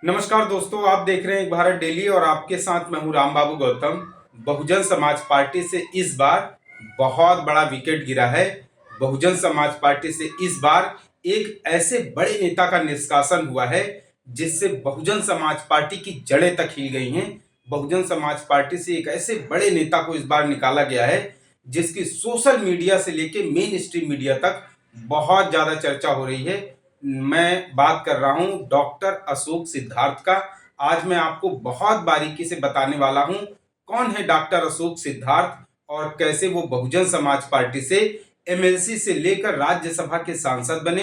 नमस्कार दोस्तों, आप देख रहे हैं एक भारत डेली और आपके साथ मैं हूं राम बाबू गौतम। बहुजन समाज पार्टी से इस बार बहुत बड़ा विकेट गिरा है। बहुजन समाज पार्टी से इस बार एक ऐसे बड़े नेता का निष्कासन हुआ है जिससे बहुजन समाज पार्टी की जड़ें तक हिल गई हैं। बहुजन समाज पार्टी से एक ऐसे बड़े नेता को इस बार निकाला गया है जिसकी सोशल मीडिया से लेके मेन स्ट्रीम मीडिया तक बहुत ज्यादा चर्चा हो रही है। मैं बात कर रहा हूं डॉक्टर अशोक सिद्धार्थ का। आज मैं आपको बहुत बारीकी से बताने वाला हूं कौन है डॉक्टर अशोक सिद्धार्थ और कैसे वो बहुजन समाज पार्टी से एमएलसी से लेकर राज्यसभा के सांसद बने,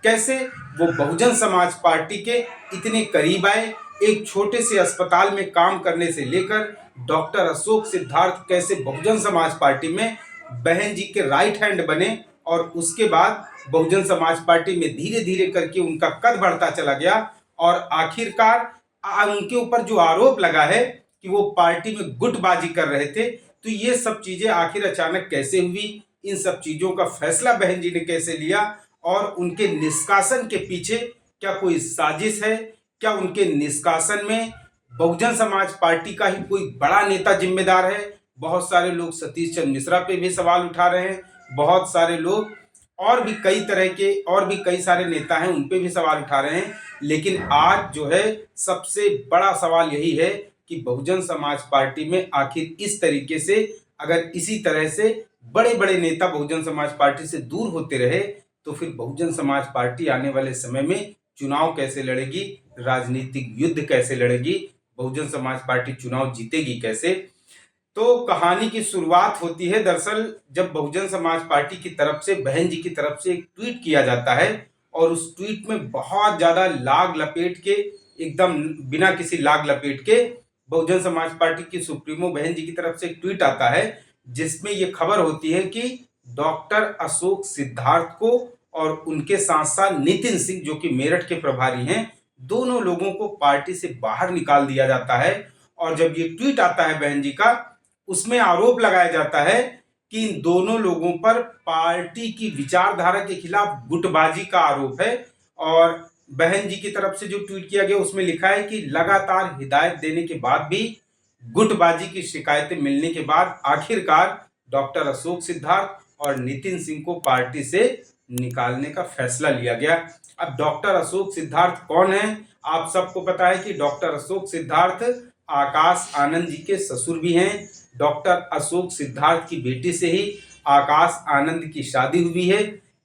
कैसे वो बहुजन समाज पार्टी के इतने करीब आए, एक छोटे से अस्पताल में काम करने से लेकर डॉक्टर अशोक सिद्धार्थ कैसे बहुजन समाज पार्टी में बहन जी के राइट हैंड बने और उसके बाद बहुजन समाज पार्टी में धीरे धीरे करके उनका कद बढ़ता चला गया और आखिरकार उनके ऊपर जो आरोप लगा है कि वो पार्टी में गुटबाजी कर रहे थे, तो ये सब चीजें आखिर अचानक कैसे हुई, इन सब चीजों का फैसला बहन जी ने कैसे लिया और उनके निष्कासन के पीछे क्या कोई साजिश है, क्या उनके निष्कासन में बहुजन समाज पार्टी का ही कोई बड़ा नेता जिम्मेदार है। बहुत सारे लोग सतीश चंद्र मिश्रा पे भी सवाल उठा रहे हैं, बहुत सारे लोग और भी कई तरह के और भी कई सारे नेता हैं उन पे भी सवाल उठा रहे हैं। लेकिन आज जो है सबसे बड़ा सवाल यही है कि बहुजन समाज पार्टी में आखिर इस तरीके से अगर इसी तरह से बड़े बड़े नेता बहुजन समाज पार्टी से दूर होते रहे तो फिर बहुजन समाज पार्टी आने वाले समय में चुनाव कैसे लड़ेगी, राजनीतिक युद्ध कैसे लड़ेगी, बहुजन समाज पार्टी चुनाव जीतेगी कैसे। तो कहानी की शुरुआत होती है दरअसल जब बहुजन समाज पार्टी की तरफ से बहन जी की तरफ से एक ट्वीट किया जाता है और उस ट्वीट में बहुत ज्यादा लाग लपेट के, एकदम बिना किसी लाग लपेट के बहुजन समाज पार्टी की सुप्रीमो बहन जी की तरफ से एक ट्वीट आता है जिसमें ये खबर होती है कि डॉक्टर अशोक सिद्धार्थ को और उनके साथ साथ नितिन सिंह जो कि मेरठ के प्रभारी हैं, दोनों लोगों को पार्टी से बाहर निकाल दिया जाता है। और जब ये ट्वीट आता है बहन जी का, उसमें आरोप लगाया जाता है कि इन दोनों लोगों पर पार्टी की विचारधारा के खिलाफ गुटबाजी का आरोप है। और बहन जी की तरफ से जो ट्वीट किया गया उसमें लिखा है कि लगातार हिदायत देने के बाद भी गुटबाजी की शिकायतें मिलने के बाद आखिरकार डॉक्टर अशोक सिद्धार्थ और नितिन सिंह को पार्टी से निकालने का फैसला लिया गया। अब डॉक्टर अशोक सिद्धार्थ कौन है? आप सबको पता है कि डॉक्टर अशोक सिद्धार्थ आकाश आनंद जी के ससुर भी हैं। डॉक्टर अशोक सिद्धार्थ की बेटी से ही आकाश आनंद की शादी हुई है।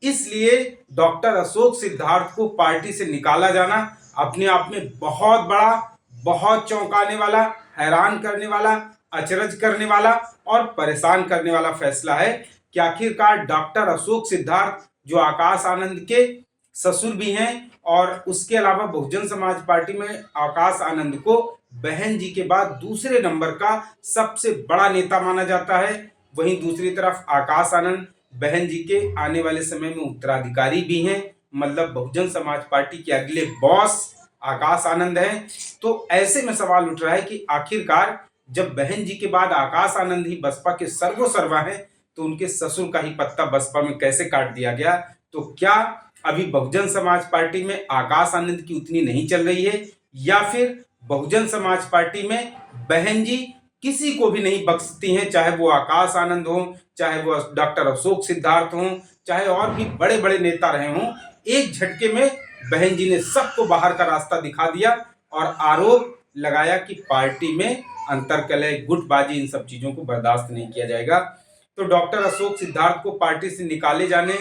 इसलिए डॉक्टर अशोक सिद्धार्थ को पार्टी से निकाला जाना अपने आप में बहुत बड़ा, बहुत चौंकाने वाला, हैरान करने वाला, अचरज करने वाला और परेशान करने वाला फैसला है कि आखिरकार डॉक्टर अशोक सिद्धार्थ जो आकाश आनंद के ससुर भी हैं और उसके अलावा बहुजन समाज पार्टी में आकाश आनंद को बहन जी के बाद दूसरे नंबर का सबसे बड़ा नेता माना जाता है। वहीं दूसरी तरफ आकाश आनंद बहन जी के आने वाले समय में उत्तराधिकारी भी हैं, मतलब बहुजन समाज पार्टी के अगले बॉस आकाश आनंद हैं। तो ऐसे में सवाल उठ रहा है कि आखिरकार जब बहन जी के बाद आकाश आनंद ही बसपा के सर्वोसर्वा हैं तो उनके ससुर का ही पत्ता बसपा में कैसे काट दिया गया। तो क्या अभी बहुजन समाज पार्टी में आकाश आनंद की उतनी नहीं चल रही है या फिर बहुजन समाज पार्टी में बहन जी किसी को भी नहीं बख्शती हैं, चाहे वो आकाश आनंद हो, चाहे वो डॉक्टर अशोक सिद्धार्थ हो, चाहे और भी बड़े बड़े नेता रहे हों, एक झटके में बहन जी ने सबको बाहर का रास्ता दिखा दिया और आरोप लगाया कि पार्टी में अंतरकलह, गुटबाजी, इन सब चीजों को बर्दाश्त नहीं किया जाएगा। तो डॉक्टर अशोक सिद्धार्थ को पार्टी से निकाले जाने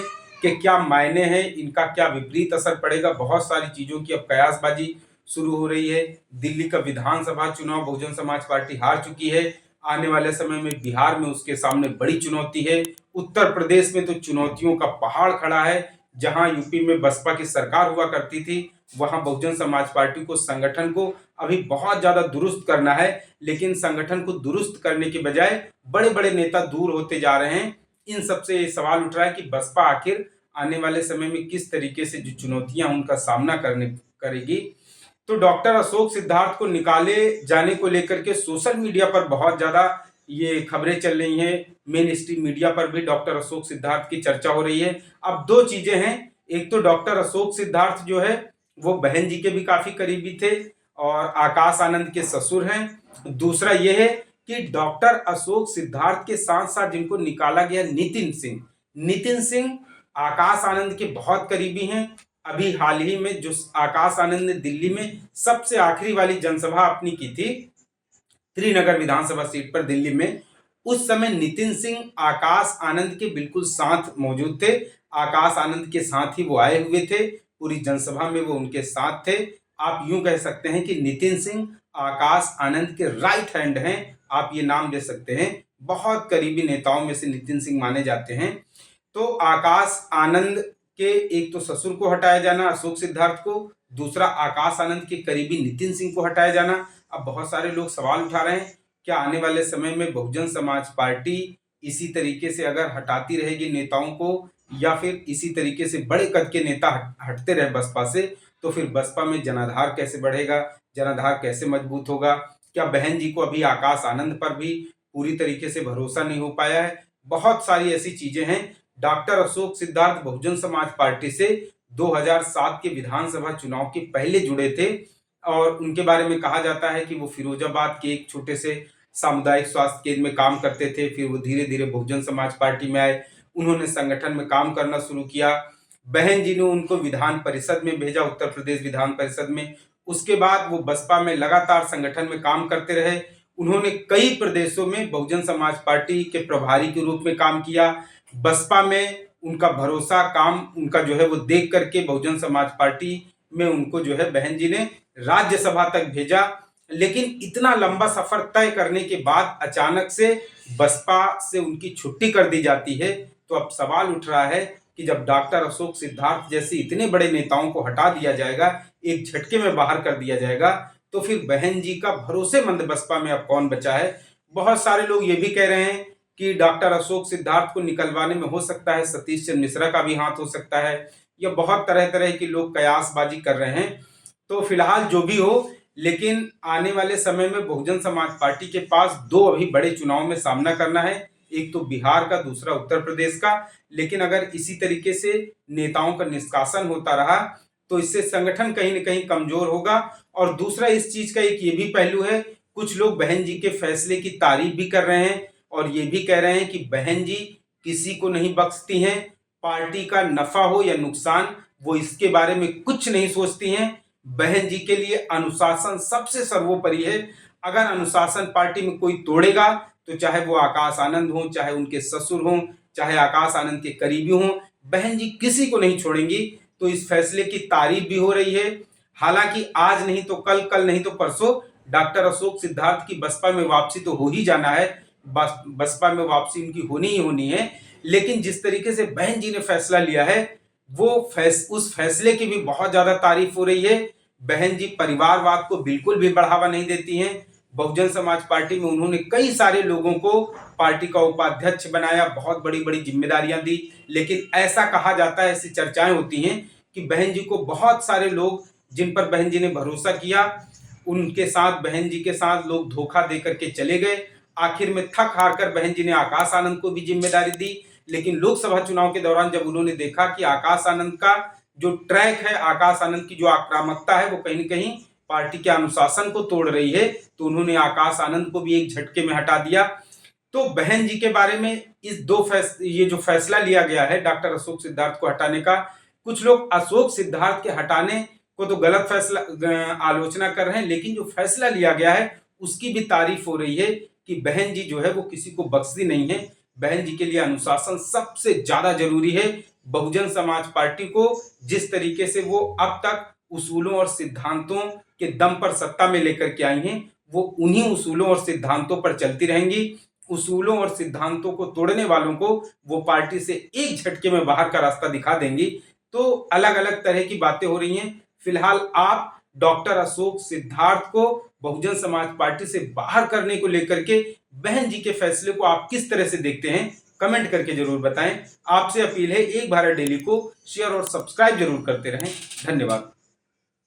के क्या मायने हैं, इनका क्या विपरीत असर पड़ेगा, बहुत सारी चीजों की अब कयासबाजी शुरू हो रही है। दिल्ली का विधानसभा चुनाव बहुजन समाज पार्टी हार चुकी है, आने वाले समय में बिहार में उसके सामने बड़ी चुनौती है। उत्तर प्रदेश में तो चुनौतियों का पहाड़ खड़ा है। जहां यूपी में बसपा की सरकार हुआ करती थी वहां बहुजन समाज पार्टी को, संगठन को अभी बहुत ज्यादा दुरुस्त करना है, लेकिन संगठन को दुरुस्त करने के बजाय बड़े बड़े नेता दूर होते जा रहे हैं। इन सबसे ये सवाल उठ रहा है कि बसपा आखिर आने वाले समय में किस तरीके से जो चुनौतियां उनका सामना करेगी। तो डॉक्टर अशोक सिद्धार्थ को निकाले जाने को लेकर के सोशल मीडिया पर बहुत ज्यादा ये खबरें चल रही हैं, मेन स्ट्रीम मीडिया पर भी डॉक्टर अशोक सिद्धार्थ की चर्चा हो रही है। अब दो चीजें हैं, एक तो डॉक्टर अशोक सिद्धार्थ जो है वो बहन जी के भी काफी करीबी थे और आकाश आनंद के ससुर हैं। दूसरा यह है कि डॉक्टर अशोक सिद्धार्थ के साथ साथ जिनको निकाला गया नितिन सिंह आकाश आनंद के बहुत करीबी हैं। अभी हाल ही में जो आकाश आनंद ने दिल्ली में सबसे आखिरी वाली जनसभा अपनी की थी त्रिनगर विधानसभा सीट पर दिल्ली में, उस समय नितिन सिंह आकाश आनंद के बिल्कुल साथ मौजूद थे। आकाश आनंद के साथ ही वो आए हुए थे, पूरी जनसभा में वो उनके साथ थे। आप यूं कह सकते हैं कि नितिन सिंह आकाश आनंद के राइट हैंड हैं, आप ये नाम दे सकते हैं। बहुत करीबी नेताओं में से नितिन सिंह माने जाते हैं। तो आकाश आनंद के एक तो ससुर को हटाया जाना अशोक सिद्धार्थ को, दूसरा आकाश आनंद के करीबी नितिन सिंह को हटाया जाना। अब बहुत सारे लोग सवाल उठा रहे हैं, क्या आने वाले समय में बहुजन समाज पार्टी इसी तरीके से अगर हटाती रहेगी नेताओं को, या फिर इसी तरीके से बड़े कद के नेता हटते रहे बसपा से, तो फिर बसपा में जनाधार कैसे बढ़ेगा, जनाधार कैसे मजबूत होगा? क्या बहन जी को अभी आकाश आनंद पर भी पूरी तरीके से भरोसा नहीं हो पाया है? बहुत सारी ऐसी चीजें हैं। डॉक्टर अशोक सिद्धार्थ बहुजन समाज पार्टी से 2007 के विधानसभा चुनाव के पहले जुड़े थे और उनके बारे में कहा जाता है कि वो फिरोजाबाद के एक छोटे से सामुदायिक स्वास्थ्य केंद्र में काम करते थे। फिर वो धीरे धीरे बहुजन समाज पार्टी में आए, उन्होंने संगठन में काम करना शुरू किया। बहन जी ने उनको विधान परिषद में भेजा, उत्तर प्रदेश विधान परिषद में। उसके बाद वो बसपा में लगातार संगठन में काम करते रहे। उन्होंने कई प्रदेशों में बहुजन समाज पार्टी के प्रभारी के रूप में काम किया। बसपा में उनका भरोसा काम उनका जो है वो देख करके बहुजन समाज पार्टी में उनको जो है बहन जी ने राज्यसभा तक भेजा। लेकिन इतना लंबा सफर तय करने के बाद अचानक से बसपा से उनकी छुट्टी कर दी जाती है। तो अब सवाल उठ रहा है कि जब डॉक्टर अशोक सिद्धार्थ जैसे इतने बड़े नेताओं को हटा दिया जाएगा, एक झटके में बाहर कर दिया जाएगा, तो फिर बहन जी का भरोसेमंद बसपा में अब कौन बचा है? बहुत सारे लोग ये भी कह रहे हैं कि डॉक्टर अशोक सिद्धार्थ को निकलवाने में हो सकता है सतीश चंद्र मिश्रा का भी हाथ हो सकता है, या बहुत तरह तरह के लोग कयासबाजी कर रहे हैं। तो फिलहाल जो भी हो, लेकिन आने वाले समय में बहुजन समाज पार्टी के पास दो अभी बड़े चुनाव में सामना करना है, एक तो बिहार का, दूसरा उत्तर प्रदेश का। लेकिन अगर इसी तरीके से नेताओं का निष्कासन होता रहा तो इससे संगठन कहीं न कहीं कमजोर होगा। और दूसरा इस चीज का एक ये भी पहलू है, कुछ लोग बहन जी के फैसले की तारीफ भी कर रहे हैं और ये भी कह रहे हैं कि बहन जी किसी को नहीं बख्शती हैं, पार्टी का नफा हो या नुकसान वो इसके बारे में कुछ नहीं सोचती हैं। बहन जी के लिए अनुशासन सबसे सर्वोपरि है। अगर अनुशासन पार्टी में कोई तोड़ेगा तो चाहे वो आकाश आनंद हो, चाहे उनके ससुर हों, चाहे आकाश आनंद के करीबी हों, बहन जी किसी को नहीं छोड़ेंगी। तो इस फैसले की तारीफ भी हो रही है। हालांकि आज नहीं तो कल, कल नहीं तो परसों डॉक्टर अशोक सिद्धार्थ की बसपा में वापसी तो हो ही जाना है, बसपा में वापसी उनकी होनी ही होनी है। लेकिन जिस तरीके से बहन जी ने फैसला लिया है वो उस फैसले की भी बहुत ज्यादा तारीफ हो रही है। बहन जी परिवारवाद को बिल्कुल भी बढ़ावा नहीं देती हैं। बहुजन समाज पार्टी में उन्होंने कई सारे लोगों को पार्टी का उपाध्यक्ष बनाया, बहुत बड़ी बड़ी जिम्मेदारियां दी। लेकिन ऐसा कहा जाता है, ऐसी चर्चाएं होती हैं कि बहन जी को बहुत सारे लोग जिन पर बहन जी ने भरोसा किया, उनके साथ बहन जी के साथ लोग धोखा दे करके चले गए। आखिर में थक हार कर बहन जी ने आकाश आनंद को भी जिम्मेदारी दी। लेकिन लोकसभा चुनाव के दौरान जब उन्होंने देखा कि आकाश आनंद का जो ट्रैक है, आकाश आनंद की जो आक्रामकता है वो कहीं न कहीं पार्टी के अनुशासन को तोड़ रही है, तो उन्होंने आकाश आनंद को भी एक झटके में हटा दिया। तो बहन जी के बारे में ये जो फैसला लिया गया है डॉक्टर अशोक सिद्धार्थ को हटाने का, कुछ लोग अशोक सिद्धार्थ के हटाने को तो गलत फैसला आलोचना कर रहे हैं, लेकिन जो फैसला लिया गया है उसकी भी तारीफ हो रही है कि बहन जी जो है वो किसी को बख्शती नहीं है। बहन जी के लिए अनुशासन सबसे ज्यादा जरूरी है। बहुजन समाज पार्टी को जिस तरीके से वो अब तक उसूलों और सिद्धांतों के दम पर सत्ता में लेकर के आई हैं, वो उन्हीं उसूलों और सिद्धांतों पर चलती रहेंगी। उसूलों और सिद्धांतों को तोड़ने वालों को वो पार्टी से एक झटके में बाहर का रास्ता दिखा देंगी। तो अलग अलग तरह की बातें हो रही हैं। फिलहाल आप डॉक्टर अशोक सिद्धार्थ को बहुजन समाज पार्टी से बाहर करने को लेकर के बहन जी के फैसले को आप किस तरह से देखते हैं, कमेंट करके जरूर बताएं। आपसे अपील है, एक भारत डेली को शेयर और सब्सक्राइब जरूर करते रहें। धन्यवाद।